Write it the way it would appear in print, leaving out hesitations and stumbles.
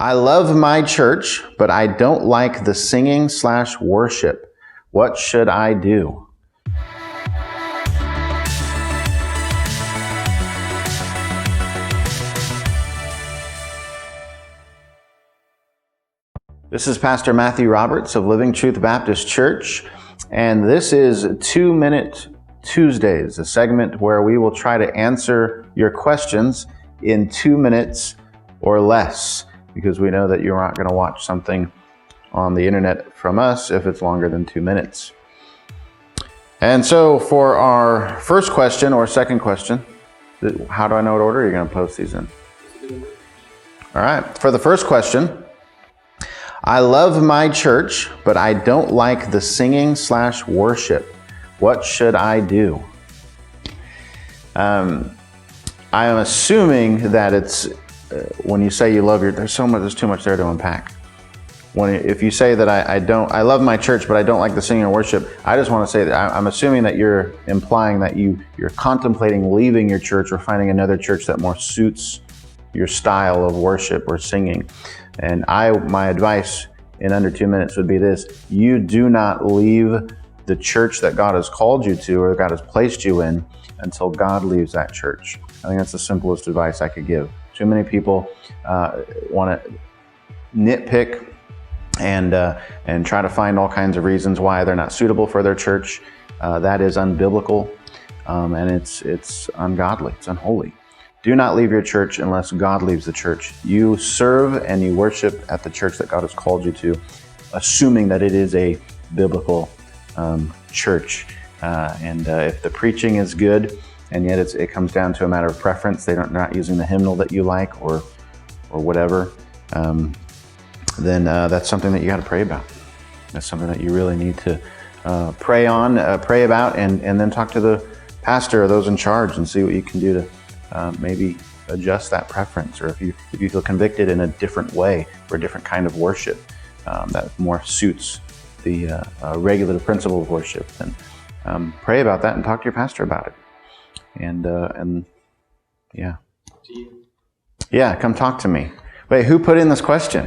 I love my church, but I don't like the singing/worship. What should I do? This is Pastor Matthew Roberts of Living Truth Baptist Church, and this is 2 Minute Tuesdays, a segment where we will try to answer your questions in 2 minutes or less, because we know that you're not going to watch something on the internet from us if it's longer than 2 minutes. And so for our first question or second question, how do I know what order you're going to post these in? All right, for the first question, I love my church, but I don't like the singing/worship. What should I do? I am assuming that it's when you say you love there's too much there to unpack. If you say that I love my church, but I don't like the singing or worship, I just want to say that I'm assuming that you're implying that you're contemplating leaving your church or finding another church that more suits your style of worship or singing. And my advice in under 2 minutes would be this: you do not leave the church that God has called you to or God has placed you in until God leaves that church. I think that's the simplest advice I could give. Too many people want to nitpick and try to find all kinds of reasons why they're not suitable for their church. That is unbiblical, and it's ungodly. It's unholy. Do not leave your church unless God leaves the church. You serve and you worship at the church that God has called you to, assuming that it is a biblical church. If the preaching is good, and yet it comes down to a matter of preference, they're not using the hymnal that you like or whatever, then that's something that you got to pray about. That's something that you really need to pray about, and then talk to the pastor or those in charge and see what you can do to maybe adjust that preference, or if you feel convicted in a different way for a different kind of worship that more suits the regular principle of worship, then pray about that and talk to your pastor about it. And yeah, come talk to me. Wait, who put in this question?